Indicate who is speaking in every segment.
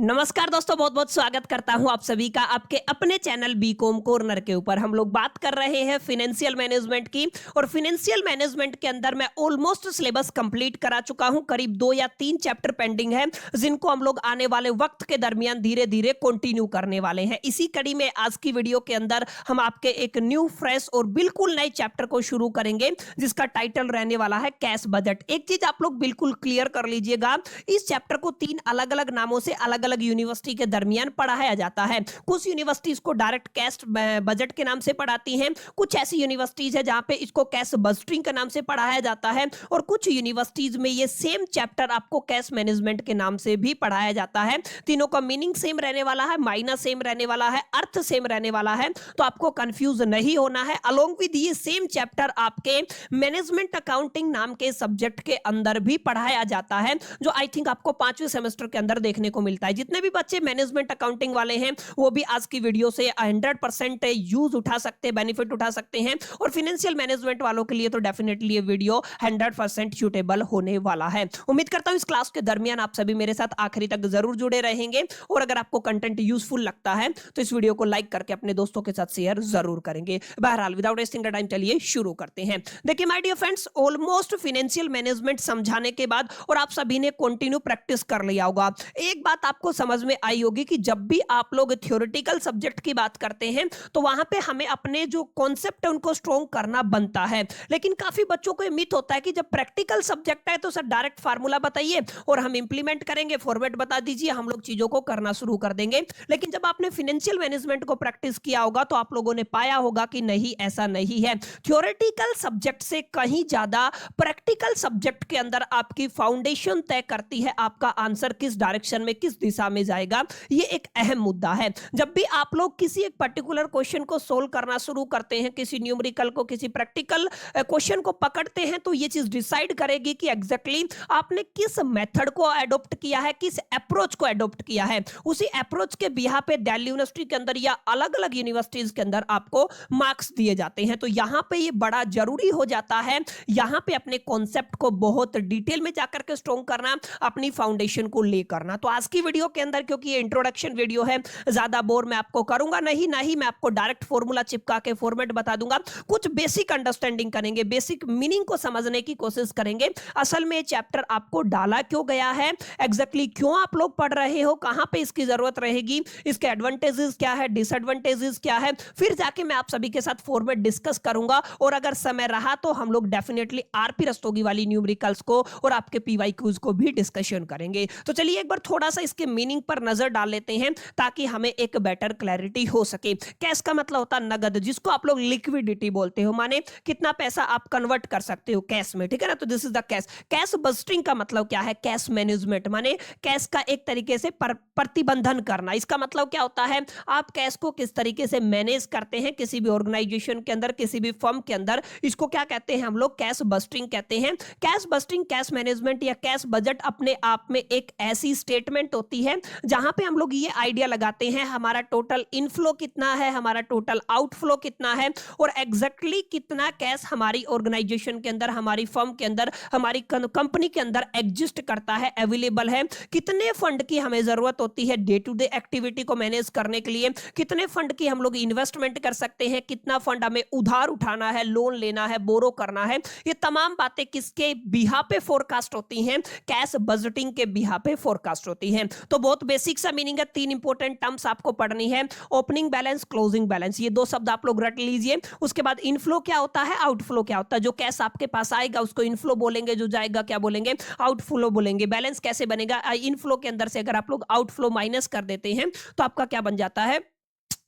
Speaker 1: नमस्कार दोस्तों, बहुत बहुत स्वागत करता हूं आप सभी का आपके अपने चैनल बीकॉम कॉर्नर के ऊपर। हम लोग बात कर रहे हैं फिनेंशियल मैनेजमेंट की और फिनेंशियल मैनेजमेंट के अंदर मैं ऑलमोस्ट सिलेबस कंप्लीट करा चुका हूं। करीब 2 या 3 चैप्टर पेंडिंग है जिनको हम लोग आने वाले वक्त के दरमियान धीरे धीरे कंटिन्यू करने वाले हैं। इसी कड़ी में आज की वीडियो के अंदर हम आपके एक न्यू फ्रेश और बिल्कुल नए चैप्टर को शुरू करेंगे जिसका टाइटल रहने वाला है कैश बजट। एक चीज आप लोग बिल्कुल क्लियर कर लीजिएगा, इस चैप्टर को 3 अलग अलग नामों से अलग अलग यूनिवर्सिटी के दरमियान पढ़ाया जाता है। कुछ यूनिवर्सिटीज को डायरेक्ट कैश बजट के नाम से पढ़ाती हैं, कुछ ऐसी यूनिवर्सिटीज है जहां पे इसको कैश बजटिंग के नाम से पढ़ाया जाता है और कुछ यूनिवर्सिटीज में ये सेम चैप्टर आपको कैश मैनेजमेंट के नाम से भी पढ़ाया जाता है। तीनों का मीनिंग सेम रहने वाला है, मायना सेम रहने वाला है, अर्थ सेम रहने वाला है, तो आपको कंफ्यूज नहीं होना है। अलोंग विद ये सेम चैप्टर आपके मैनेजमेंट अकाउंटिंग नाम के सब्जेक्ट के अंदर भी पढ़ाया जाता है, जो आई थिंक आपको 5वें सेमेस्टर के अंदर देखने को मिलता है। जितने भी बच्चे मैनेजमेंट अकाउंटिंग वाले हैं वो भी आज की वीडियो से 100% यूज उठा सकते हैं, बेनिफिट उठा सकते हैं और फाइनेंशियल मैनेजमेंट वालों के लिए तो डेफिनेटली ये वीडियो 100% सूटेबल होने वाला है। उम्मीद करता हूं इस क्लास के दरमियान आप सभी मेरे साथ आखिरी तक जरूर जुड़े रहेंगे और अगर आपको कंटेंट यूजफुल लगता है तो इस वीडियो को लाइक करके अपने दोस्तों के साथ शेयर जरूर करेंगे। बहरहाल विदाउट वेस्टिंग द टाइम चलिए शुरू करते हैं। देखिए my dear friends, almost financial management समझाने के बाद और आप सभी ने कंटिन्यू प्रैक्टिस कर लिया होगा, एक बात आपको समझ में आई होगी कि जब भी आप लोग थ्योरेटिकल सब्जेक्ट की बात करते हैं तो वहां पे हमें अपने जो कॉन्सेप्ट है उनको स्ट्रॉन्ग करना बनता है। लेकिन काफी बच्चों को मिथ होता है कि जब प्रैक्टिकल सब्जेक्ट है तो सर डायरेक्ट फार्मूला बताइए और हम इंप्लीमेंट करेंगे, फॉर्मेट बता दीजिए, हम लोग चीजों को करना शुरू कर देंगे। लेकिन जब आपने फाइनेंशियल मैनेजमेंट को प्रैक्टिस किया होगा तो आप लोगों ने पाया होगा कि नहीं, ऐसा नहीं है। थ्योरेटिकल सब्जेक्ट से कहीं ज्यादा प्रैक्टिकल सब्जेक्ट के अंदर आपकी फाउंडेशन तय करती है आपका आंसर किस डायरेक्शन में, किस दिशा में जाएगा। ये एक अहम मुद्दा है। जब भी आप लोग किसी एक पर्टिकुलर क्वेश्चन को सोल्व करना शुरू करते हैं, किसी न्यूमेरिकल को, किसी प्रैक्टिकल क्वेश्चन को पकड़ते हैं, तो ये चीज डिसाइड करेगी कि एग्जैक्टली आपने किस मेथड को अडॉप्ट किया है, किस अप्रोच को अडॉप्ट किया है। उसी अप्रोच के बिहाफ पे दिल्ली यूनिवर्सिटी के अंदर या अलग अलग यूनिवर्सिटीज के अंदर आपको मार्क्स दिए जाते हैं। तो यहां पे ये बड़ा जरूरी हो जाता है, यहां पे अपने कॉन्सेप्ट को बहुत डिटेल में जाकर के स्ट्रॉन्ग करना, अपनी फाउंडेशन को ले करना। तो आज की वीडियो के अंदर, क्योंकि ये इंट्रोडक्शन वीडियो है, ज्यादा बोर मैं आपको करूंगा नहीं, ना ही मैं आपको डायरेक्ट फॉर्मूला चिपका के फॉर्मेट बता दूंगा। कुछ बेसिक अंडरस्टैंडिंग करेंगे, बेसिक मीनिंग को समझने की कोशिश करेंगे। असल में चैप्टर आपको डाला क्यों गया है, एग्जैक्टली क्यों आप लोग पढ़ रहे हो, कहां पे इसकी जरूरत रहेगी, इसके एडवांटेजेस क्या है, डिसएडवांटेजेस क्या है, फिर जाके मैं आप सभी के साथ फॉर्मेट डिस्कस करूंगा। और अगर समय रहा तो हम लोग डेफिनेटली आरपी रस्तोगी वाली न्यूमेरिकल्स को और आपके पीवाई क्यूज को भी डिस्कशन करेंगे। तो चलिए एक बार थोड़ा सा इसके मीनिंग पर नजर डाल लेते हैं ताकि हमें एक बेटर क्लैरिटी हो सके। कैश का मतलब होता है नगद, जिसको आप लोग लिक्विडिटी बोलते हो, माने कितना पैसा आप कन्वर्ट कर सकते हो कैश में, ठीक है ना। तो this is the cash. Cash budgeting का मतलब क्या है, कैश मैनेजमेंट माने कैश का एक तरीके से प्रतिबंधन करना। इसका मतलब क्या होता है, आप कैश को किस तरीके से मैनेज करते हैं किसी भी ऑर्गेनाइजेशन के अंदर, किसी भी फर्म के अंदर, इसको क्या कहते हैं हम लोग, कैश बजटिंग कहते हैं। कैश बजटिंग, कैश मैनेजमेंट या कैश बजट अपने आप में एक ऐसी स्टेटमेंट होती है जहां पे हम लोग ये आइडिया लगाते हैं हमारा टोटल इनफ्लो कितना है, हमारा टोटल आउटफ्लो कितना है और एग्जैक्टली कितना कैश हमारी ऑर्गेनाइजेशन के अंदर, हमारी फर्म के अंदर, हमारी कंपनी के अंदर एग्जिस्ट करता है, अवेलेबल है। कितने फंड की हमें जरूरत होती है डे टू डे एक्टिविटी को मैनेज करने के लिए, कितने फंड की हम लोग इन्वेस्टमेंट कर सकते हैं, कितना फंड हमें उधार उठाना है, लोन लेना है, बोरो करना है। ये तमाम बातें किसके बिहा पे फोरकास्ट होती हैं, कैश बजटिंग के बिहा पे फोरकास्ट होती हैं। तो बहुत बेसिक सा मीनिंग है, 3 इंपॉर्टेंट टर्म्स आपको पढ़नी है, ओपनिंग बैलेंस, क्लोजिंग बैलेंस, ये 2 शब्द आप लोग रट लीजिए। उसके बाद इनफ्लो क्या होता है, आउटफ्लो क्या होता है। जो कैश आपके पास आएगा उसको इनफ्लो बोलेंगे, जो जाएगा क्या बोलेंगे, आउटफ्लो बोलेंगे। बैलेंस कैसे बनेगा, इनफ्लो के अंदर से अगर आप लोग आउटफ्लो माइनस कर देते हैं तो आपका क्या बन जाता है,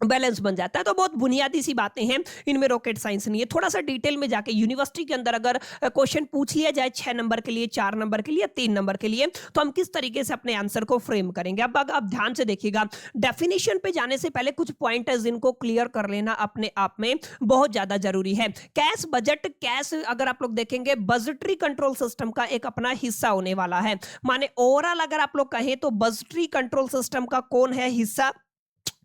Speaker 1: बैलेंस बन जाता है। तो बहुत बुनियादी सी बातें हैं, इनमें रॉकेट साइंस नहीं है। थोड़ा सा डिटेल में जाके यूनिवर्सिटी के अंदर अगर क्वेश्चन पूछ लिया जाए 6 नंबर के लिए, 4 नंबर के लिए, 3 नंबर के लिए, तो हम किस तरीके से अपने आंसर को फ्रेम करेंगे। अब आप ध्यान से देखिएगा, डेफिनेशन पे जाने से पहले कुछ पॉइंट है जिनको क्लियर कर लेना अपने आप में बहुत ज्यादा जरूरी है। कैश बजट, कैश अगर आप लोग देखेंगे बजटरी कंट्रोल सिस्टम का एक अपना हिस्सा होने वाला है। माने ओवरऑल अगर आप लोग कहें तो बजटरी कंट्रोल सिस्टम का कौन है हिस्सा,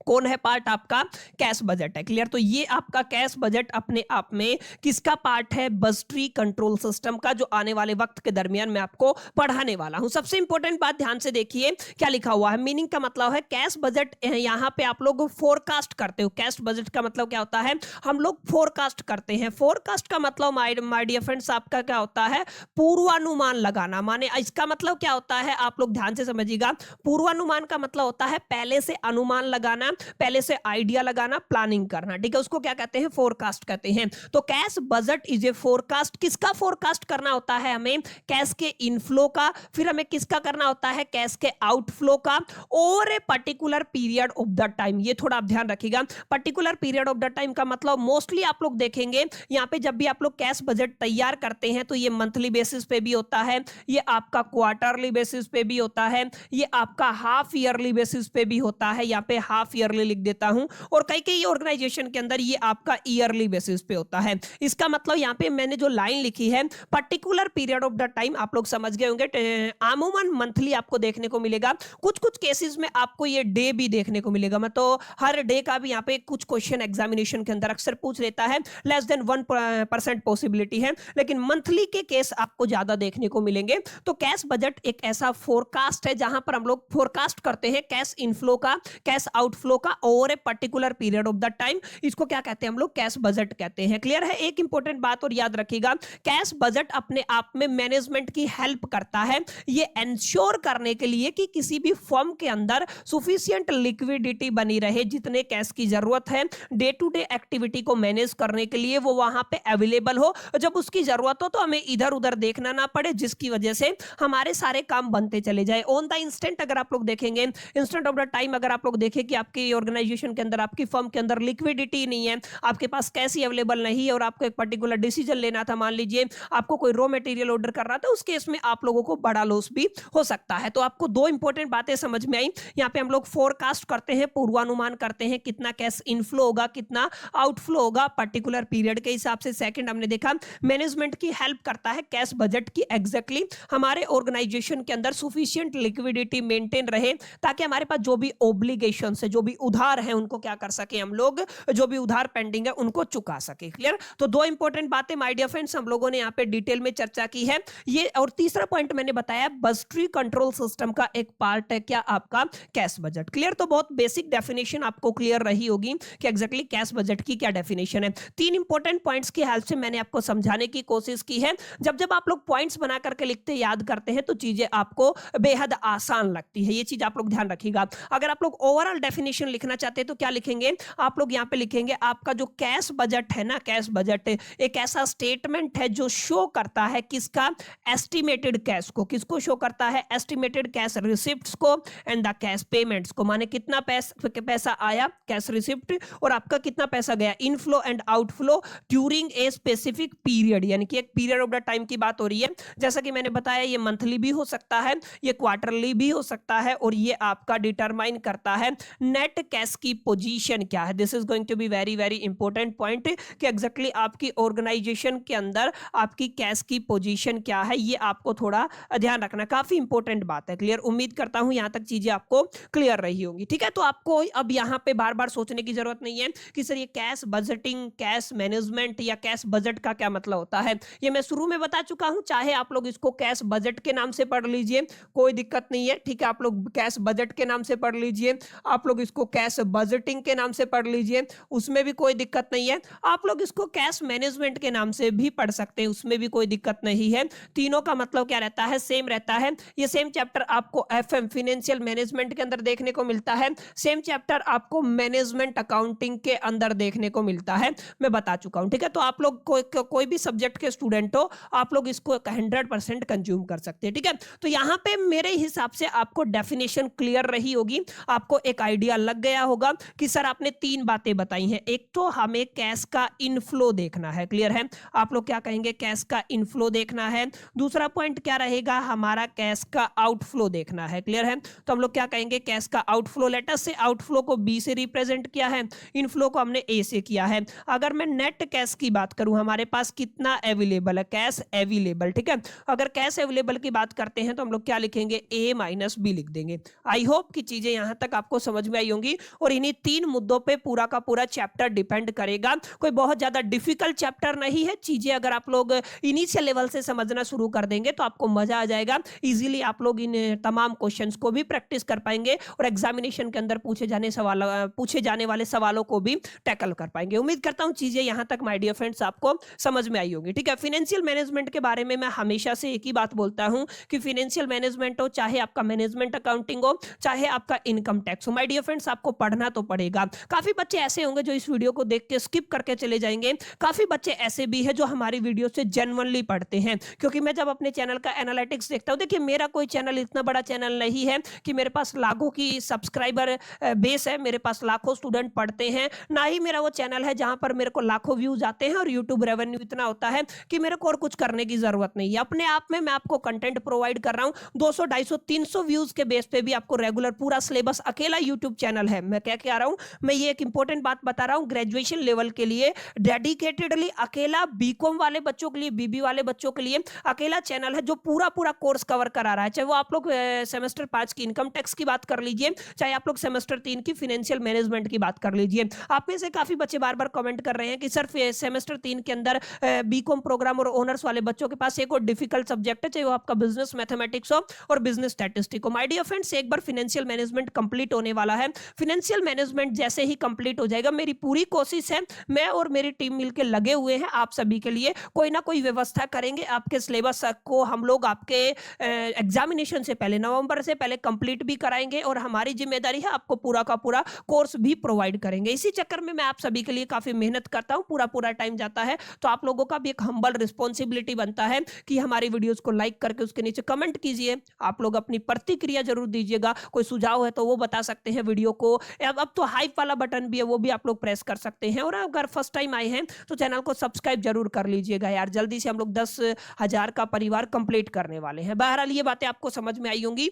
Speaker 1: कौन है पार्ट? आपका कैश बजट है। क्लियर? तो ये आपका कैश बजट अपने आप में किसका पार्ट है? बजटरी कंट्रोल सिस्टम का, जो आने वाले वक्त के दरमियान मैं आपको पढ़ाने वाला हूं। सबसे इंपॉर्टेंट बात ध्यान से देखिए क्या लिखा हुआ है। मीनिंग का मतलब है कैश बजट, यहां पे आप लोग फोरकास्ट करते हो। कैश बजट का मतलब क्या होता है? हम लोग फोरकास्ट करते हैं। फोरकास्ट का मतलब माय डियर फ्रेंड्स आपका क्या होता है? पूर्वानुमान लगाना। माने इसका मतलब क्या होता है? आप लोग ध्यान से समझिएगा। पूर्वानुमान का मतलब होता है पहले से अनुमान लगाना, पहले से आइडिया लगाना, प्लानिंग करना। ठीक है? उसको क्या कहते हैं? फोरकास्ट कहते हैं। तो cash budget is a forecast. किसका फोरकास्ट करना होता है? हमें कैश के इनफ्लो का, फिर हमें किसका करना होता है? कैश के आउटफ्लो का, और a particular period of the time. ये थोड़ा आप ध्यान रखिएगा। Particular period of the time का मतलब मोस्टली आप लोग देखेंगे यहां पे जब भी आप लोग कैश बजट तैयार करते हैं तो ये मंथली बेसिस पे भी होता है, ये आपका क्वार्टरली बेसिस पे भी होता है, ये आपका हाफ ईयरली बेसिस पे भी होता है। यहाँ पे हाफ ईयरली लिख देता हूं, और कई कई ऑर्गेनाइजेशन के अंदर ये आपका ईयरली बेसिस पे होता है। इसका मतलब यहाँ पे मैंने जो लाइन लिखी है particular period of the time, आप लोग समझ गए होंगे। आमूमन मंथली आपको देखने को मिलेगा। कुछ कुछ केसेस में आपको ये डे भी देखने को मिलेगा। मैं तो हर डे का भी यहाँ पे कुछ क्वेश्चन एग्जामिनेशन के अंदर अक्सर पूछ लेता है, लेस देन 1% पॉसिबिलिटी है, लेकिन मंथली के केस आपको ज्यादा देखने को मिलेंगे। तो कैश बजट एक ऐसा फोरकास्ट है जहां पर हम लोग फोरकास्ट करते हैं कैश इनफ्लो का, कैश आउटफ्लो का, over a particular period of the time. इसको क्या कहते हैं? हम लोग कैश बजट कहते हैं। क्लियर है? एक इंपॉर्टेंट बात और याद रखिएगा, कैश बजट अपने आप में मैनेजमेंट की हेल्प करता है ये एंश्योर करने के लिए कि किसी भी फर्म के अंदर सुफिशिएंट लिक्विडिटी बनी रहे, जितने कैश की जरूरत है डे टू डे एक्टिविटी को मैनेज करने के लिए वो वहां पे अवेलेबल हो। जब उसकी जरूरत हो तो हमें इधर उधर देखना ना पड़े, जिसकी वजह से हमारे सारे काम बनते चले जाए ऑन द इंस्टेंट। अगर आप लोग देखेंगे इंस्टेंट ऑफ द टाइम, अगर आप लोग देखें कि आपकी ऑर्गेनाइजेशन के अंदर, आपकी फर्म के अंदर लिक्विडिटी नहीं है, आपके पास कैश ही अवेलेबल नहीं है, और आपको एक पर्टिकुलर डिसीजन लेना था, मान लीजिए आपको कोई रॉ मटेरियल ऑर्डर कर रहा था, उस केस में आप लोगों को बड़ा लॉस भी हो सकता है। तो आपको दो इंपॉर्टेंट बातें समझ में आई। यहाँ पे हम लोग फोरकास्ट करते हैं, पूर्वानुमान करते हैं कितना कैश इनफ्लो होगा, कितना आउटफ्लो होगा पर्टिकुलर पीरियड के हिसाब से। सेकंड हमने देखा मैनेजमेंट की हेल्प करता है कैश बजट की, एग्जैक्टली हमारे ऑर्गेनाइजेशन के अंदर सुफिशिएंट लिक्विडिटी मेंटेन रहे, ताकि हमारे पास जो भी ऑब्लिगेशन है, जो भी उधार है, उनको क्या कर सके हम लोग, जो भी उधार पेंडिंग है उनको चुका सके। क्लियर? तो दो इंपॉर्टेंट बातें माय डियर फ्रेंड्स हम लोगों ने यहाँ पे डिटेल में चर्चा की है। ये और तीसरा पॉइंट मैंने बताया बजटरी कंट्रोल सिस्टम का एक पार्ट है क्या? आपका कैश बजट। क्लियर? तो बहुत बेसिक डेफिनेशन आपको क्लियर रही होगी कि एग्जैक्टली कैश बजट की क्या डेफिनेशन है। तीन इंपॉर्टेंट पॉइंट्स की हेल्प से मैंने आपको समझाने की कोशिश की है। जब जब आप लोग पॉइंट्स बना करके लिखते याद करते हैं तो चीजें आपको बेहद आसान लगती है। ये चीज आप लोग ध्यान रखिएगा। अगर आप लोग ओवरऑल डेफिनेशन लिखना चाहते हैं तो क्या लिखेंगे आप लोग? यहाँ पे लिखेंगे आपका जो कैश बजट है ना, कैश बजट एक ऐसा स्टेटमेंट है जो शो करता है किसका? एस्टिमेटेड कैश को। किसको शो करता है? एस्टिमेटेड कैश रिसिप्ट्स को एंड द कैश पेमेंट्स को। माने कितना पैसा आया कैश रिसिप्ट, और आपका कितना पैसा गया inflow and outflow during a specific period, यानी कि एक पीरियड ऑफ द टाइम की बात हो रही है। जैसा कि मैंने बताया ये मंथली भी हो सकता है, ये क्वार्टरली भी हो सकता है, और ये आपका डिटरमाइन करता है नेट कैश की पोजीशन क्या है। This is going to be very very important point कि एग्जैक्टली आपकी ऑर्गेनाइजेशन के अंदर आपकी कैश की पोजीशन क्या है, ये आपको थोड़ा ध्यान रखना, काफी इंपॉर्टेंट बात है। क्लियर? उम्मीद करता हूं यहां तक चीजें आपको क्लियर रही होंगी। ठीक है? तो आपको अब यहां पे बार बार सोचने की जरूरत नहीं है कि सर ये कैश बजटिंग, कैश मैनेजमेंट या कैश बजट का क्या मतलब होता है। ये मैं शुरू में बता चुका हूं। चाहे आप लोग इसको कैश बजट के नाम से पढ़ लीजिए, कोई दिक्कत नहीं है। ठीक है? आप लोग कैश बजट के नाम से पढ़ लीजिए, आप लोग इसको कैश बजटिंग के नाम से पढ़ लीजिए, उसमें भी कोई दिक्कत नहीं है। आप लोग इसको कैश मैनेजमेंट के नाम से भी पढ़ सकते हैं, उसमें भी कोई दिक्कत नहीं है। तीनों का मतलब क्या रहता है? सेम रहता है। ये सेम चैप्टर आपको एफएम फाइनेंशियल मैनेजमेंट के अंदर देखने को मिलता है, सेम चैप्टर आपको मैनेजमेंट अकाउंटिंग के अंदर देखने को मिलता है, मैं बता चुका हूं। ठीक है? तो आप लोग कोई भी सब्जेक्ट के स्टूडेंट हो, आप लोग इसको 100% कंज्यूम कर सकते हैं। ठीक है? तो यहां पे मेरे हिसाब से आपको डेफिनेशन क्लियर रही होगी, आपको एक आइडिया लग गया होगा कि सर आपने तीन बातें बताई हैं। एक तो हमें कैश का इनफ्लो देखना है। क्लियर है? आप लोग क्या कहेंगे? कैश का इनफ्लो देखना है। दूसरा पॉइंट क्या रहेगा? हमारा कैश का आउटफ्लो देखना है। क्लियर है? तो हम लोग क्या कहेंगे? कैश का आउटफ्लो, लेटर से आउटफ्लो को बी से रिप्रेजेंट किया है, इनफ्लो को हमने ए से किया है। अगर मैं नेट कैश की बात करूं, हमारे पास कितना अवेलेबल है? Cash available. ठीक है? अगर कैश अवेलेबल की बात करते हैं तो हम लोग क्या लिखेंगे? ए माइनस बी लिख देंगे। आई होप कि चीजें यहां तक आपको समझ में आई होंगी और इन्हीं 3 मुद्दों पे पूरा का पूरा चैप्टर डिपेंड करेगा। कोई बहुत ज्यादा डिफिकल्ट चैप्टर नहीं है। चीजें अगर आप लोग इनिशियल लेवल से समझना शुरू कर देंगे तो आपको मजा आ जाएगा। इजीली आप लोग इन तमाम क्वेश्चंस को भी प्रैक्टिस कर पाएंगे और एग्जामिनेशन के अंदर पूछे जाने वाले सवालों को भी टैकल कर पाएंगे। उम्मीद करता हूं चीजें यहां तक माय डियर फ्रेंड्स आपको समझ में आई होगी। ठीक है, फाइनेंशियल मैनेजमेंट के बारे में मैं हमेशा से एक ही बात बोलता हूं कि फाइनेंशियल मैनेजमेंट हो, चाहे आपका मैनेजमेंट अकाउंटिंग हो, चाहे आपका इनकम टैक्स हो, माय डियर फ्रेंड्स आपको पढ़ना तो पड़ेगा। काफी बच्चे ऐसे होंगे जो इस वीडियो को देख के स्किप करके चले जाएंगे। काफी बच्चे ऐसे भी हैं जो हमारी वीडियो से जेन्युइनली पढ़ते हैं, क्योंकि मैं जब अपने चैनल का एनालिटिक्स देखता हूं, देखिए मेरा कोई चैनल इतना बड़ा चैनल नहीं है कि मेरे पास लाखों की सब्सक्राइबर बेस है, मेरे पास लाखों स्टूडेंट पढ़ते हैं, ना ही मेरा वो चैनल है जहां पर मेरे को लाखों व्यूज आते हैं और यूट्यूब रेवेन्यू इतना होता है कि मेरे को और कुछ करने की जरूरत नहीं है। अपने आप में मैं आपको कंटेंट प्रोवाइड कर रहा हूं। 200 250 300 व्यूज के बेस पे भी आपको रेगुलर पूरा सिलेबस अकेला यूट्यूब चैनल है। मैं क्या रहा हूं, मैं ये एक इंपॉर्टेंट बात बता रहा हूं, ग्रेजुएशन लेवल के लिए डेडिकेटेडली अकेला बीकॉम वाले बच्चों के लिए, बीबी वाले बच्चों के लिए अकेला चैनल है जो पूरा कोर्स कवर करा रहा है। चाहे वो आप लोग सेमेस्टर 5 की इनकम टैक्स की बात कर लीजिए, चाहे आप लोग सेमेस्टर 3 की फाइनेंशियल मैनेजमेंट की बात कर लीजिए। आप में से काफी बच्चे बार बार कमेंट कर रहे हैं कि सर सेमेस्टर 3 के अंदर बीकॉम प्रोग्राम और ऑनर्स वाले बच्चों के पास एक और डिफिकल्ट सब्जेक्ट है, चाहे वो आपका बिजनेस मैथमेटिक्स हो और बिजनेस स्टैटिस्टिक्स हो। माय डियर फ्रेंड्स, एक बार फाइनेंशियल मैनेजमेंट कंप्लीट होने वाला है। फाइनेंशियल मैनेजमेंट जैसे ही कंप्लीट हो जाएगा, मेरी पूरी कोशिश है, मैं और मेरी टीम मिलकर लगे हुए हैं आप सभी के लिए कोई ना कोई व्यवस्था करेंगे। आपके सिलेबस को हम लोग आपके एग्जामिनेशन से पहले, नवंबर से पहले कंप्लीट भी कराएंगे और हमारी जिम्मेदारी है आपको पूरा का पूरा कोर्स भी प्रोवाइड करेंगे। इसी चक्कर में मैं आप सभी के लिए काफी मेहनत करता हूं, पूरा टाइम जाता है, तो आप लोगों का भी एक हम्बल रिस्पॉन्सिबिलिटी बनता है कि हमारी वीडियोस को लाइक करके उसके नीचे कमेंट कीजिए। आप लोग अपनी प्रतिक्रिया जरूर दीजिएगा, कोई सुझाव है तो वो बता सकते हैं वीडियो को। अब तो हाइप वाला बटन भी है, वो भी आप लोग प्रेस कर सकते हैं। और अगर फर्स्ट टाइम आए हैं तो चैनल को सब्सक्राइब जरूर कर लीजिएगा यार। जल्दी से हम लोग 10,000 का परिवार कंप्लीट करने वाले हैं। बहरहाल ये बातें आपको समझ में आई होंगी।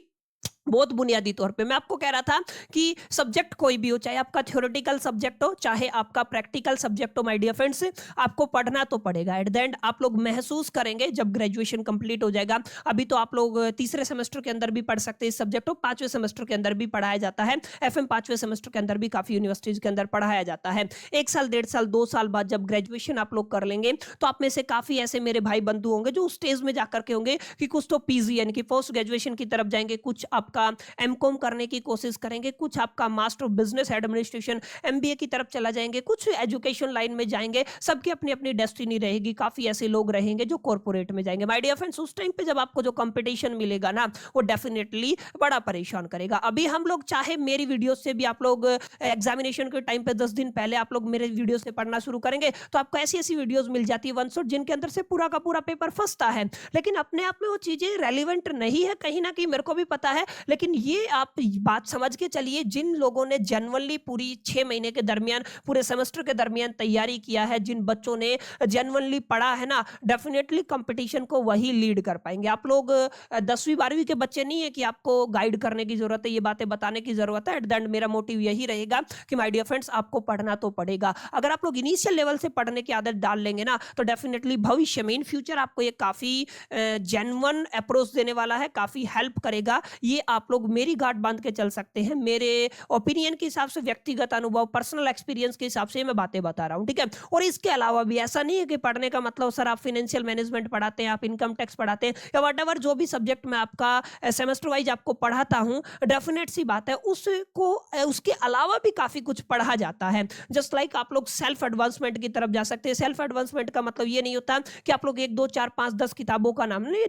Speaker 1: बहुत बुनियादी तौर पे मैं आपको कह रहा था कि सब्जेक्ट कोई भी हो, चाहे आपका थ्योरेटिकल सब्जेक्ट हो, चाहे आपका प्रैक्टिकल सब्जेक्ट हो, माय डियर फ्रेंड्स आपको पढ़ना तो पड़ेगा। एट द एंड आप लोग महसूस करेंगे जब ग्रेजुएशन कंप्लीट हो जाएगा। अभी तो आप लोग तीसरे सेमेस्टर के अंदर भी पढ़ सकते हैं इस सब्जेक्ट को, 5वें सेमेस्टर के अंदर भी पढ़ाया जाता है। एफएम 5वें सेमेस्टर के अंदर भी काफी यूनिवर्सिटीज के अंदर पढ़ाया जाता है। 1 साल 1.5 साल 2 साल बाद जब ग्रेजुएशन आप लोग कर लेंगे तो आप में से काफी ऐसे मेरे भाई बंधु होंगे जो उस स्टेज में जाकर के होंगे कि कुछ तो पीजी यानी कि पोस्ट ग्रेजुएशन की तरफ जाएंगे, कुछ आपका एमकॉम करने की कोशिश करेंगे, कुछ आपका master of business administration MBA की तरफ चला जाएंगे, कुछ एजुकेशन लाइन में जाएंगे। सबकी अपनी अपनी डेस्टिनी रहेगी। काफी ऐसे लोग रहेंगे जो कॉर्पोरेट में जाएंगे। माय डियर फ्रेंड्स, उस टाइम पे जब आपको जो कंपटीशन मिलेगा ना, वो डेफिनेटली बड़ा परेशान करेगा। अभी हम लोग चाहे मेरी वीडियो से भी आप लोग एग्जामिनेशन के टाइम पे 10 दिन पहले आप लोग मेरे वीडियो से पढ़ना शुरू करेंगे तो आपको ऐसी ऐसी वीडियोस मिल जाती है वन शॉट, जिनके अंदर से पूरा का पूरा पेपर फंसता है। लेकिन अपने आप में वो चीजें रेलिवेंट नहीं है, कहीं ना कहीं मेरे को भी पता है। लेकिन ये आप बात समझ के चलिए, जिन लोगों ने जेन्युइनली पूरी 6 महीने के दरमियान, पूरे सेमेस्टर के दरमियान तैयारी किया है, जिन बच्चों ने जेन्युइनली पढ़ा है ना, डेफिनेटली कंपटीशन को वही लीड कर पाएंगे। आप लोग 10वीं 12वीं के बच्चे नहीं है कि आपको गाइड करने की जरूरत है, ये बातें बताने की जरूरत है। एट द एंड मेरा मोटिव यही रहेगा कि माय डियर फ्रेंड्स आपको पढ़ना तो पड़ेगा। अगर आप लोग इनिशियल लेवल से पढ़ने की आदत डाल लेंगे ना, तो डेफिनेटली भविष्य में इन फ्यूचर आपको ये काफी जेन्युइन अप्रोच देने वाला है, काफी हेल्प करेगा। ये आप लोग मेरी गांठ बांध के चल सकते हैं। मेरे ओपिनियन के हिसाब से, व्यक्तिगत अनुभव, पर्सनल एक्सपीरियंस के हिसाब से मैं बातें बता रहा हूं, ठीक है। और इसके अलावा भी ऐसा नहीं है कि पढ़ने का मतलब सर आप फाइनेंशियल मैनेजमेंट पढ़ाते हैं, आप इनकम टैक्स पढ़ाते हैं, या व्हाटएवर जो भी सब्जेक्ट मैं आपका सेमेस्टर वाइज आपको पढ़ाता हूं, डेफिनेट सी बात है उसको उसके अलावा भी काफी कुछ पढ़ा जाता है। जस्ट लाइक आप लोग सेल्फ एडवांसमेंट की तरफ जा सकते हैं। सेल्फ एडवांसमेंट का मतलब ये नहीं होता कि आप लोग 1 2 4 5 10 किताबों का नाम नहीं,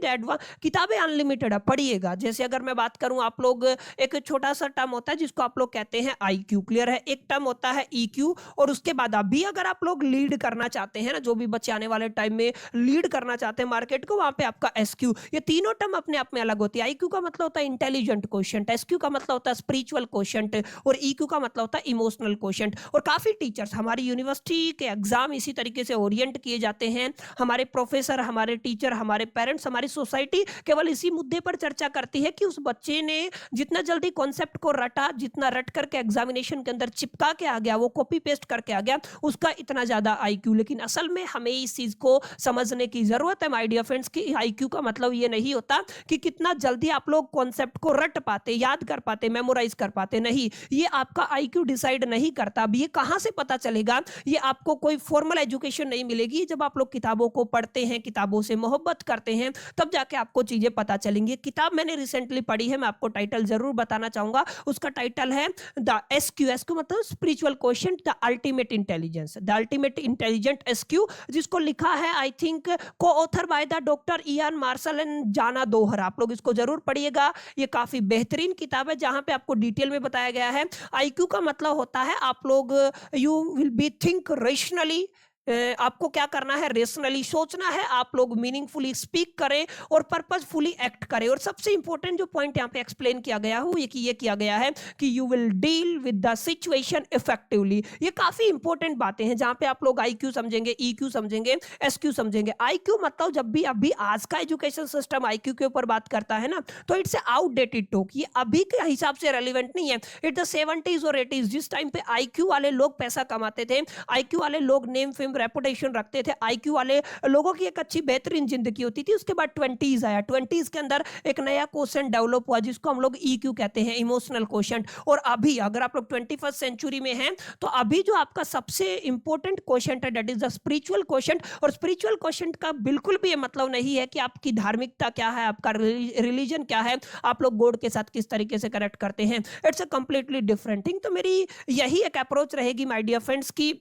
Speaker 1: किताबें अनलिमिटेड है, पढ़िएगा। जैसे अगर मैं बात करूं, आप लोग एक छोटा सा टर्म होता है जिसको आप लोग कहते हैं IQ, क्लियर है। एक टर्म होता है EQ, और उसके बाद अभी अगर आप लोग लीड करना चाहते हैं ना, जो भी बच्चे आने वाले टाइम में लीड करना चाहते हैं मार्केट को, वहां पे आपका SQ। ये तीनों टर्म अपने आप में अलग होती है। IQ का मतलब होता है इंटेलिजेंट क्वोशंट, SQ का मतलब होता है स्पिरिचुअल क्वोशंट, और EQ का मतलब होता है इमोशनल क्वोशंट। और काफी टीचर्स, हमारी यूनिवर्सिटी के एग्जाम इसी तरीके से ओरिएंट किए जाते हैं। हमारे प्रोफेसर, हमारे टीचर, हमारे पेरेंट्स, हमारी सोसाइटी केवल इसी मुद्दे पर चर्चा करती है कि उस बच्चे बच्चे ने जितना जल्दी कॉन्सेप्ट को रटा, जितना रट करके एग्जामिनेशन के अंदर चिपका के आ गया, वो कॉपी पेस्ट करके आ गया, उसका इतना ज्यादा आईक्यू। लेकिन असल में हमें इस चीज को समझने की जरूरत है माय डियर फ्रेंड्स कि आईक्यू का मतलब ये नहीं होता कि कितना जल्दी आप लोग कॉन्सेप्ट को रट पाते, याद कर पाते, मेमोराइज कर पाते, नहीं, ये आपका आईक्यू डिसाइड नहीं करता। अब ये कहां से पता चलेगा? ये आपको कोई फॉर्मल एजुकेशन नहीं मिलेगी। जब आप लोग किताबों को पढ़ते हैं, किताबों से मोहब्बत करते हैं, तब जाके आपको चीजें पता चलेंगी। किताब मैंने रिसेंटली पढ़ी है, मैं आपको टाइटल जरूर बताना चाहूंगा। उसका टाइटल है द एसक्यू, एसक्यू मतलब spiritual question, the ultimate intelligence, the ultimate intelligent SQ, जिसको लिखा है आई थिंक को author by the doctor Ian martial and जाना दोहर। आप लोग इसको जरूर पढ़िएगा, ये काफी बेहतरीन किताब है जहां पे आपको डिटेल में बताया गया है। आईक्यू का मतलब होता है आप लोग you will be think rationally, आपको क्या करना है, रेशनली सोचना है, आप लोग मीनिंगफुली स्पीक करें और पर्पसफुली एक्ट करें। और सबसे इंपॉर्टेंट जो पॉइंट यहाँ पे एक्सप्लेन किया गया हो, ये किया गया है कि you will deal with the situation effectively. ये काफी इंपॉर्टेंट बातें हैं जहां पे आप लोग आईक्यू समझेंगे, ईक्यू समझेंगे, एसक्यू समझेंगे। आईक्यू मतलब जब भी अभी आज का एजुकेशन सिस्टम आईक्यू के ऊपर बात करता है ना, तो इट्स आउटडेटेड टॉक, ये अभी के हिसाब से रेलिवेंट नहीं है। इट्स द 70s और 80s, जिस टाइम पे आईक्यू वाले लोग पैसा कमाते थे, आईक्यू वाले लोग नेम फेम रेपुटेशन रखते थे, आईक्यू वाले लोगों की एक अच्छी बेहतरीन जिंदगी होती थी। उसके बाद 20s आया, 20s के अंदर एक नया क्वेश्चन डेवलप हुआ जिसको हम लोग ईक्यू कहते हैं, इमोशनल क्वेश्चन। और अभी अगर आप लोग 21st सेंचुरी में हैं, तो अभी जो आपका सबसे इंपॉर्टेंट क्वेश्चन है that is the spiritual question. और स्पिरिचुअल क्वेश्चन का बिल्कुल भी ये मतलब नहीं है कि आपकी धार्मिकता क्या है, आपका रिलीजन क्या है, आप लोग गॉड के साथ किस तरीके से कनेक्ट करते हैं। It's a completely different thing. तो मेरी यही एक अप्रोच रहेगी माय डियर फ्रेंड्स की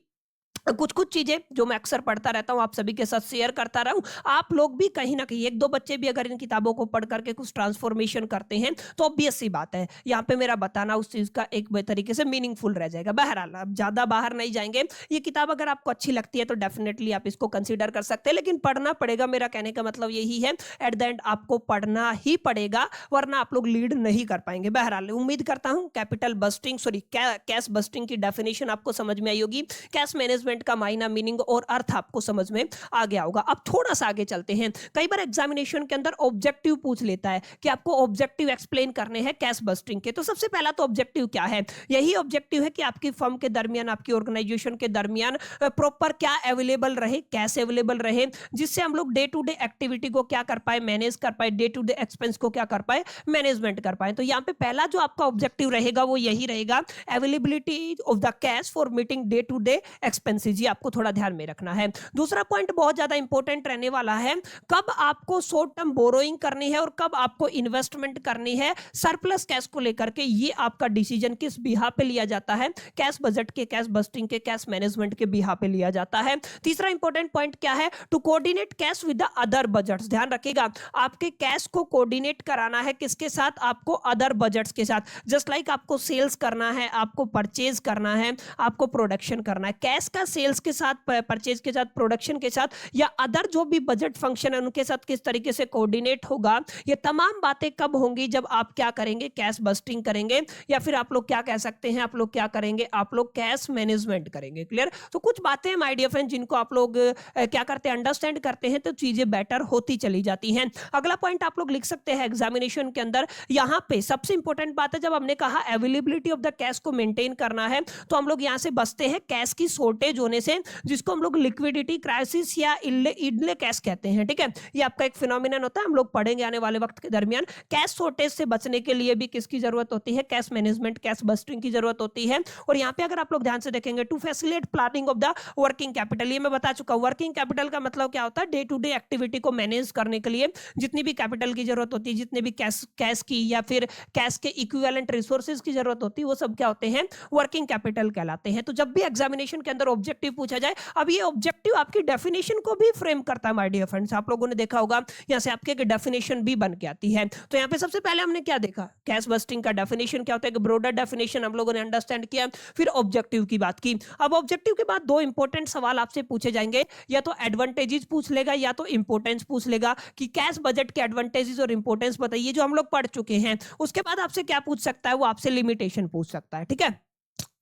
Speaker 1: कुछ कुछ चीजें जो मैं अक्सर पढ़ता रहता हूं, आप सभी के साथ शेयर करता रहूं। आप लोग भी कहीं ना कहीं, एक दो बच्चे भी अगर इन किताबों को पढ़ करके कुछ ट्रांसफॉर्मेशन करते हैं, तो ऑब्वियस सी बात है यहाँ पे मेरा बताना उस चीज का एक तरीके से मीनिंगफुल रह जाएगा। बहरहाल अब ज्यादा बाहर नहीं जाएंगे। ये किताब अगर आपको अच्छी लगती है तो डेफिनेटली आप इसको कंसिडर कर सकते हैं, लेकिन पढ़ना पड़ेगा। मेरा कहने का मतलब यही है, एट द एंड आपको पढ़ना ही पड़ेगा, वरना आप लोग लीड नहीं कर पाएंगे। बहरहाल उम्मीद करता हूं capital budgeting, sorry cash budgeting की डेफिनेशन आपको समझ में आई होगी, कैश मैनेजमेंट का मायना, मीनिंग और अर्थ आपको समझ में आ गया होगा। अब थोड़ा सा आगे चलते हैं। कई बार एग्जामिनेशन के अंदर ऑब्जेक्टिव पूछ लेता है कि आपको ऑब्जेक्टिव एक्सप्लेन करने हैं कैश बस्टिंग के। तो सबसे पहला तो ऑब्जेक्टिव क्या है? यही ऑब्जेक्टिव है कि आपकी फर्म के दरमियान, आपकी ऑर्गेनाइजेशन के दरमियान प्रॉपर क्या अवेलेबल रहे, कैश अवेलेबल रहे, जिससे हम लोग डे टू डे एक्टिविटी को क्या कर पाए, मैनेज कर पाए, डे टू डे एक्सपेंस को क्या कर पाए, मैनेजमेंट कर पाए। तो यहाँ पे पहला जो आपका ऑब्जेक्टिव रहेगा वो यही रहेगा, availability of the cash for meeting day to day expenses. ये आपको थोड़ा ध्यान में रखना है। दूसरा पॉइंट बहुत ज्यादा इंपॉर्टेंट रहने वाला है, कब आपको शॉर्ट टर्म बोरोइंग करनी है और कब आपको इन्वेस्टमेंट करनी है सरप्लस कैश को लेकर के। ये आपका डिसीजन किस बिहा पे लिया जाता है? कैश बजट के, कैश बस्टिंग के, कैश मैनेजमेंट के बिहा पे लिया जाता है। तीसरा इंपॉर्टेंट पॉइंट क्या है? To coordinate cash with the other budgets. ध्यान रखिएगा, आपके कैश को कोऑर्डिनेट कराना है किसके साथ? आपको अदर बजट्स के साथ। जस्ट लाइक आपको सेल्स करना है, आपको परचेज करना है, आपको प्रोडक्शन करना है। कैश का सेल्स के साथ, परचेज के साथ, प्रोडक्शन के साथ या अदर जो भी बजट फंक्शन है उनके साथ किस तरीके से कोऑर्डिनेट होगा, ये तमाम बातें कब होंगी? जब आप क्या करेंगे, कैश बस्टिंग करेंगे, या फिर आप लोग क्या कह सकते हैं, आप लोग क्या करेंगे, आप लोग कैश मैनेजमेंट करेंगे। क्लियर? तो कुछ बातें माय डियर फ्रेंड जिनको आप लोग क्या करते हैं, अंडरस्टैंड करते हैं, तो चीजें बेटर होती चली जाती हैं। अगला पॉइंट आप लोग लिख सकते हैं एग्जामिनेशन के अंदर। यहां पे सबसे इंपॉर्टेंट बात है, जब हमने कहा अवेलेबिलिटी ऑफ द कैश को मेंटेन करना है, तो हम लोग यहां से बचते हैं कैश की शॉर्टेज होने से, जिसको हम लोग लिक्विडिटी क्राइसिस या इडले कैश कहते हैं। ठीक है, ये आपका एक फिनोमिनन होता है, हम लोग पढ़ेंगे आने वाले वक्त के दरमियान। कैश शॉर्टेज से बचने के लिए भी किसकी जरूरत होती है? कैश मैनेजमेंट, कैश बस्टिंग की जरूरत होती है। और यहाँ पे अगर आप लोग ध्यान से देखेंगे, to facilitate planning of the working capital, ये मैं बता चुका हूं। वर्किंग कैपिटल का मतलब क्या होता है? डे टू डे एक्टिविटी को मैनेज करने के लिए जितनी भी कैपिटल की जरूरत होती है, जितने भी कैश की या फिर कैश के इक्विवेलेंट रिसोर्सेज की जरूरत होती है, वो सब क्या होते हैं? वर्किंग कैपिटल कहलाते हैं। तो जब भी एग्जामिनेशन के अंदर ऑब्जेक्टिव पूछा जाए, अब ये ऑब्जेक्टिव आपकी डेफिनेशन को भी फ्रेम करता है माय डियर फ्रेंड्स। आप लोगों ने देखा होगा यहां से आपके डेफिनेशन भी बन के आती है। तो यहां पे सबसे पहले हमने क्या देखा? कैश बस्टिंग का डेफिनेशन क्या होता है, ब्रॉडर डेफिनेशन हम लोगों ने अंडरस्टैंड किया। फिर ऑब्जेक्टिव की बात की। अब ऑब्जेक्टिव के बाद दो इंपॉर्टेंट सवाल आपसे पूछे जाएंगे, या तो एडवांटेजेस पूछ लेगा या तो इंपॉर्टेंस पूछ लेगा कि कैश बजट के एडवांटेजेस और इंपॉर्टेंस बताइए, जो हम लोग पढ़ चुके हैं। उसके बाद आपसे क्या पूछ सकता है? वो आपसे लिमिटेशन पूछ सकता है। ठीक है,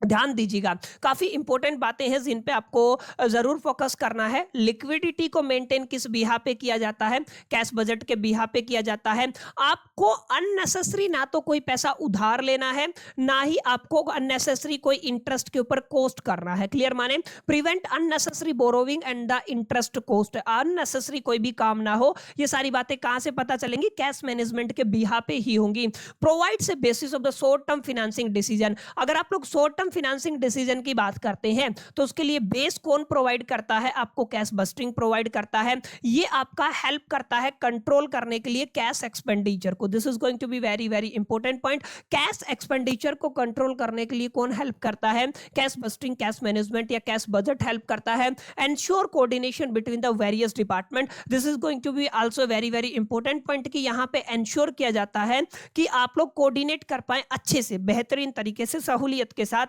Speaker 1: ध्यान दीजिएगा, काफी इंपॉर्टेंट बातें हैं जिन पे आपको जरूर फोकस करना है। लिक्विडिटी को मेंटेन किस बिहा पे किया जाता है? कैश बजट के बिहा पे किया जाता है। आपको अननेसेसरी ना तो कोई पैसा उधार लेना है, ना ही आपको अननेसेसरी कोई इंटरेस्ट के ऊपर कॉस्ट करना है। क्लियर? माने prevent unnecessary borrowing and the interest cost. Unnecessary कोई भी काम ना हो। ये सारी बातें कहां से पता चलेंगी? कैश मैनेजमेंट के बिहा पे ही होंगी। Provides a basis of the short term financing decision. अगर आप लोग शॉर्ट टर्म फाइनेंसिंग डिसीजन की बात करते हैं तो उसके लिए बेस कौन प्रोवाइड करता है? आपको कैश बस्टिंग प्रोवाइड करता है। ये आपका हेल्प करता है कंट्रोल करने के लिए कैश एक्सपेंडिचर को। This is going to be very very important point. Cash expenditure को कंट्रोल करने के लिए कौन हेल्प करता है? कैश बस्टिंग, कैश मैनेजमेंट या कैश बजट हेल्प करता है। Ensure coordination between the various department. This is going to be also very very important point कि यहां पे एंश्योर किया जाता है कि आप लोग कोऑर्डिनेट कर पाए अच्छे से, बेहतरीन तरीके से, सहूलियत के साथ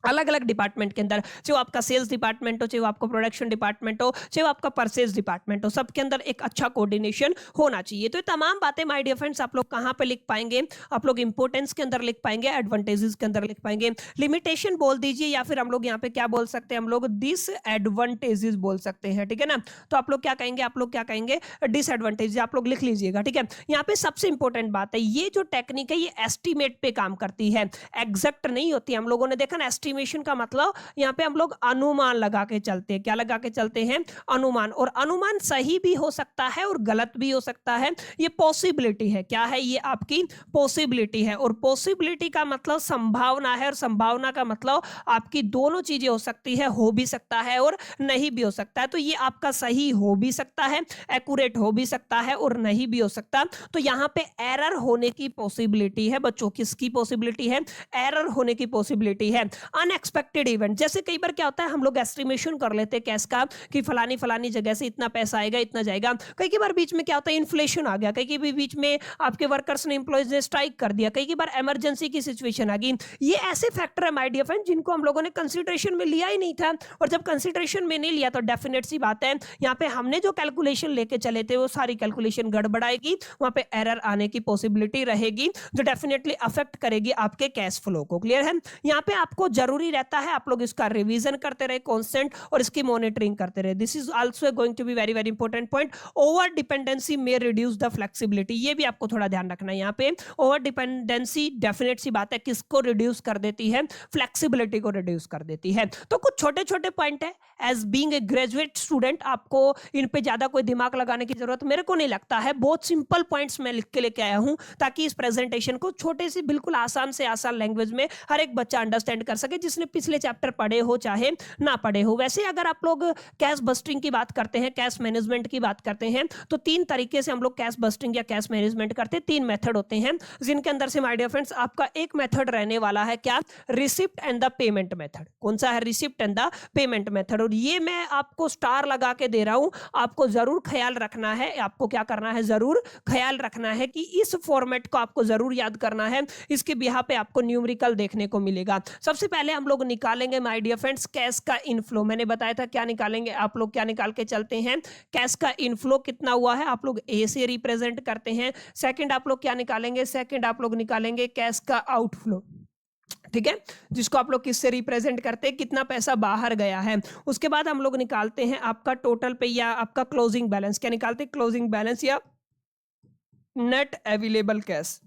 Speaker 1: अलग अलग डिपार्टमेंट के अंदर, चाहे वो आपका सेल्स डिपार्टमेंट हो, चाहे वो आपका प्रोडक्शन डिपार्टमेंट हो, चाहे वो आपका परचेज डिपार्टमेंट हो, सबके अंदर एक अच्छा कोऑर्डिनेशन होना चाहिए। तो ये तमाम बातें माय डियर फ्रेंड्स आप लोग कहां पे लिख पाएंगे? आप लोग इंपोर्टेंस के अंदर लिख पाएंगे, एडवांटेजेस के अंदर लिख पाएंगे। लिमिटेशन बोल दीजिए या फिर हम लोग यहाँ पे क्या बोल सकते हैं? हम लोग डिसएडवांटेजेस बोल सकते हैं। ठीक है ना? तो आप लोग क्या कहेंगे? आप लोग क्या कहेंगे? डिसएडवांटेज। आप लोग लिख लीजिएगा। ठीक है? यहाँ पे सबसे इंपॉर्टेंट बात है, ये जो टेक्निक है ये एस्टिमेट पे काम करती है, एग्जैक्ट नहीं होती। हम लोगों ने देखा ना, एस्टिमेशन का मतलब यहाँ पे हम लोग अनुमान लगा के चलते हैं। क्या लगा के चलते हैं? अनुमान। और अनुमान सही भी हो सकता है और गलत भी हो सकता है। ये पॉसिबिलिटी है। क्या है? ये आपकी पॉसिबिलिटी है। और पॉसिबिलिटी का मतलब संभावना है, और संभावना का मतलब आपकी दोनों चीजें हो सकती है, हो भी सकता है और नहीं भी हो सकता है। तो ये आपका सही हो भी सकता है, एक्यूरेट हो भी सकता है और नहीं भी हो सकता। तो यहाँ पे एरर होने की पॉसिबिलिटी है बच्चों। किसकी पॉसिबिलिटी है? एरर होने की पॉसिबिलिटी है। अनएक्सपेक्टेड इवेंट, जैसे कई बार क्या होता है, हम लोग एस्टिमेशन कर लेते हैं कैश का कि फलानी फलानी जगह से इतना पैसा आएगा, इतना जाएगा। कई बार बीच में क्या होता है? इन्फ्लेशन आ गया। कई भी बीच में आपके वर्कर्स ने, एम्प्लॉयज ने स्ट्राइक कर दिया। कई बार इमरजेंसी की सिचुएशन आ गई। ये ऐसे फैक्टर है माय डियर फ्रेंड जिनको हम लोगों ने कंसीडरेशन में लिया ही नहीं था। और जब कंसीडरेशन में नहीं लिया तो डेफिनेट सी बात है, यहाँ पे हमने जो कैलकुलेशन लेके चले थे वो सारी कैलकुलेशन गड़बड़ाएगी, वहां पे एरर आने की पॉसिबिलिटी रहेगी जो डेफिनेटली अफेक्ट करेगी आपके कैश फ्लो को। क्लियर है? यहाँ पे आपको जरूरी रहता है आप लोग इसका रिवीजन करते रहे कांस्टेंट, और इसकी मॉनिटरिंग करते रहे। This is also going to be very very important point. Over dependency may reduce the flexibility. ये भी आपको थोड़ा ध्यान रखना है। यहाँ पे ओवर डिपेंडेंसी डेफिनेट सी बात है किसको रिड्यूस कर देती है? फ्लेक्सिबिलिटी को रिड्यूस कर देती है। तो कुछ छोटे छोटे पॉइंट है। As being a graduate student आपको इन पे ज्यादा कोई दिमाग लगाने की जरूरत मेरे को नहीं लगता है। बहुत सिंपल पॉइंट्स मैं लिख के लेके आया हूं ताकि इस प्रेजेंटेशन को छोटे से बिल्कुल आसान से आसान लैंग्वेज में हर एक बच्चा अंडरस्टैंड कर सके, जिसने पिछले चैप्टर पढ़े हो चाहे ना पढ़े हो। वैसे अगर आप लोग कैश बस्टिंग की बात करते हैं, कैश मैनेजमेंट की बात करते हैं, तो तीन तरीके से हम लोग कैश बस्टिंग या कैश मैनेजमेंट करते हैं। तीन मेथड होते हैं जिनके अंदर से माय डियर फ्रेंड्स आपका एक मेथड रहने वाला है क्या? Receipt and the payment method. कौन सा है? Receipt and the payment method. और ये मैं आपको स्टार लगा के दे रहा हूं। आपको जरूर ख्याल रखना है, आपको क्या करना है? जरूर ख्याल रखना है कि इस फॉर्मेट को आपको जरूर याद करना है। इसके बिहाफ पे आपको न्यूमेरिकल देखने को मिलेगा। सबसे पहले हम लोग निकालेंगे माय डियर फ्रेंड्स कैश का इनफ्लो। मैंने बताया था क्या निकालेंगे। आप लोग क्या निकाल के चलते हैं? कैश का इनफ्लो कितना हुआ है आप लोग ए से रिप्रेजेंट करते हैं। सेकंड आप लोग क्या निकालेंगे? सेकंड आप लोग निकालेंगे कैश का आउटफ्लो। ठीक है? जिसको आप लोग किससे रिप्रेजेंट करते हैं? कितना पैसा बाहर गया है। उसके बाद हम लोग निकालते हैं आपका टोटल पे या आपका क्लोजिंग बैलेंस। क्या निकालते हैं? क्लोजिंग बैलेंस या नेट अवेलेबल कैश।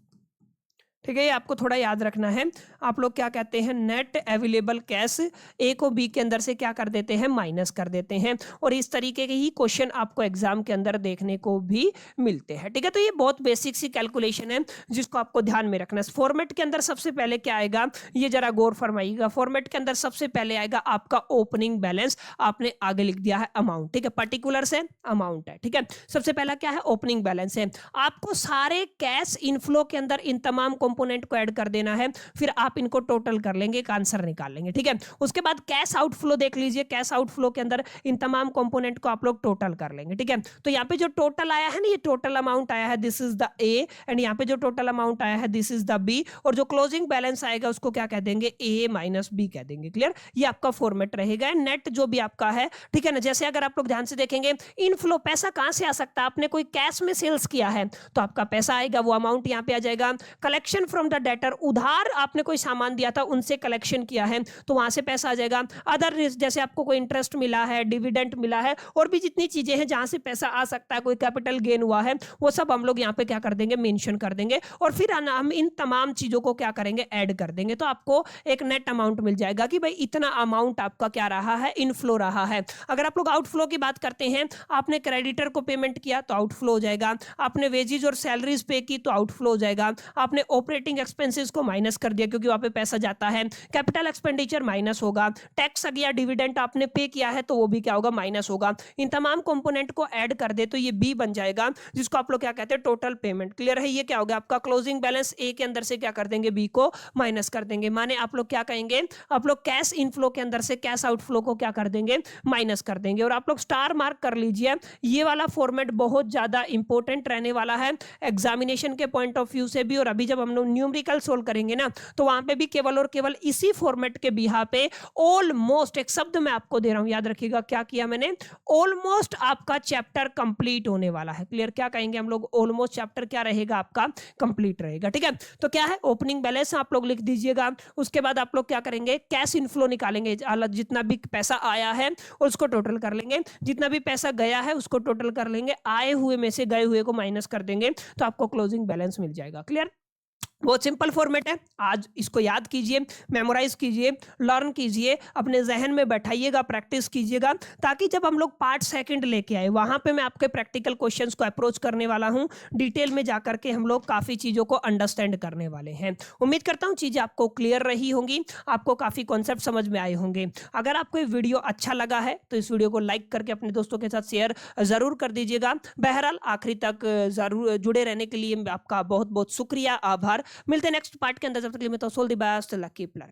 Speaker 1: ठीक है? ये आपको थोड़ा याद रखना है। आप लोग क्या कहते हैं? नेट अवेलेबल कैश ए को बी के अंदर से क्या कर देते हैं? माइनस कर देते हैं। और इस तरीके के ही क्वेश्चन आपको एग्जाम के अंदर देखने को भी मिलते हैं। ठीक है? तो ये बहुत बेसिक सी कैलकुलेशन है जिसको आपको ध्यान में रखना है। फॉर्मेट के अंदर सबसे पहले क्या आएगा? ये जरा गौर फरमाइएगा। फॉर्मेट के अंदर सबसे पहले आएगा आपका ओपनिंग बैलेंस। आपने आगे लिख दिया है अमाउंट। ठीक है? पर्टिकुलर से अमाउंट है। ठीक है? सबसे पहला क्या है? ओपनिंग बैलेंस है। आपको सारे कैश इनफ्लो के अंदर इन तमाम कंपोनेंट को ऐड कर देना है, फिर आप इनको टोटल कर लेंगे, एक आंसर निकाल लेंगे। ठीक है? उसके बाद कैश आउटफ्लो देख लीजिए। कैश आउटफ्लो के अंदर इन तमाम कंपोनेंट को आप लोग टोटल कर लेंगे। ठीक है? तो यहाँ पे जो टोटल आया है ना, ये टोटल अमाउंट आया है, this is the A. And यहाँ पे जो टोटल अमाउंट आया है, दिस इज द बी। और जो क्लोजिंग बैलेंस आएगा उसको क्या कह देंगे? ए माइनस बी कह देंगे। क्लियर? ये आपका फॉर्मेट रहेगा। नेट जो भी आपका है, ठीक है ना? जैसे अगर आप लोग ध्यान से देखेंगे, इनफ्लो पैसा कहां से आ सकता है? आपने कोई कैश में सेल्स किया है तो आपका पैसा आएगा, वो अमाउंट यहाँ पे आ जाएगा। Collection collection from the debtor, उधार आपने कोई सामान दिया था उनसे कलेक्शन किया है तो वहां से पैसा आ जाएगा। अदर जैसे आपको कोई इंटरेस्ट मिला है, डिविडेंड मिला है, और भी जितनी चीजें हैं जहां से पैसा आ सकता है, कोई कैपिटल गेन हुआ है, वो सब हम लोग यहाँ पे क्या कर देंगे, मेंशन कर देंगे। और फिर हम इन तमाम चीजों को क्या करेंगे, ऐड कर देंगे। तो आपको एक नेट अमाउंट मिल जाएगा कि भाई इतना अमाउंट आपका क्या रहा है, इनफ्लो रहा है। अगर आप लोग आउटफ्लो की बात करते हैं, आपने क्रेडिटर को पेमेंट किया तो आउटफ्लो हो जाएगा, आपने वेजेज और सैलरीज पे की तो आउटफ्लो हो जाएगा, आपने ऑपरेटिंग एक्सपेंसेस को माइनस कर दिया क्योंकि वहां पे पैसा जाता है, कैपिटल एक्सपेंडिचर माइनस होगा, टैक्स या डिविडेंड आपने पे किया है तो वो भी क्या होगा, माइनस होगा। इन तमाम कंपोनेंट को ऐड कर दे तो ये बी बन जाएगा, जिसको आप लोग क्या कहते हैं, टोटल पेमेंट। क्लियर है? ये क्या होगा आपका क्लोजिंग बैलेंस, ए के अंदर से क्या कर देंगे, बी को माइनस कर देंगे। माने आप लोग क्या कहेंगे, आप लोग कैश इनफ्लो के अंदर से कैश आउटफ्लो को क्या कर देंगे, माइनस कर देंगे। और आप लोग स्टार मार्क कर लीजिए, ये वाला फॉर्मेट बहुत ज्यादा इंपॉर्टेंट रहने वाला है एग्जामिनेशन के पॉइंट ऑफ व्यू से भी। और अभी जब हम लोग न्यूमेरिकल सोल्व करेंगे ना, तो वहां पे भी केवल और केवल इसी फॉर्मेट के बिहार पे ऑलमोस्ट, एक शब्द मैं आपको दे रहा हूं, याद रखिएगा क्या किया मैंने, ऑलमोस्ट आपका चैप्टर कंप्लीट होने वाला है। क्लियर? क्या कहेंगे हम लोग, ऑलमोस्ट चैप्टर क्या रहेगा आपका, कंप्लीट रहेगा। ठीक है, तो क्या है, ओपनिंग बैलेंस आप लोग लिख दीजिएगा। उसके बाद आप लोग क्या करेंगे, कैश इनफ्लो निकालेंगे, जितना भी पैसा आया है उसको टोटल कर लेंगे, जितना भी पैसा गया है उसको टोटल कर लेंगे, आए हुए में से गए हुए को माइनस कर देंगे, तो आपको क्लोजिंग बैलेंस मिल जाएगा। क्लियर? बहुत सिंपल फॉर्मेट है। आज इसको याद कीजिए, मेमोराइज कीजिए, लर्न कीजिए, अपने जहन में बैठाइएगा, प्रैक्टिस कीजिएगा, ताकि जब हम लोग पार्ट सेकंड लेके आए वहां पे मैं आपके प्रैक्टिकल क्वेश्चंस को अप्रोच करने वाला हूं, डिटेल में जाकर के हम लोग काफी चीजों को अंडरस्टैंड करने वाले हैं। उम्मीद करता हूं चीजें आपको क्लियर रही होंगी, आपको काफी कॉन्सेप्ट समझ में आए होंगे। अगर आपको ये वीडियो अच्छा लगा है तो इस वीडियो को लाइक करके अपने दोस्तों के साथ शेयर जरूर कर दीजिएगा। बहरहाल आखिरी तक जरूर जुड़े रहने के लिए आपका बहुत बहुत शुक्रिया, आभार। मिलते हैं नेक्स्ट पार्ट के अंदर, जब तक के लिए मैं तो so all the best, lucky plan.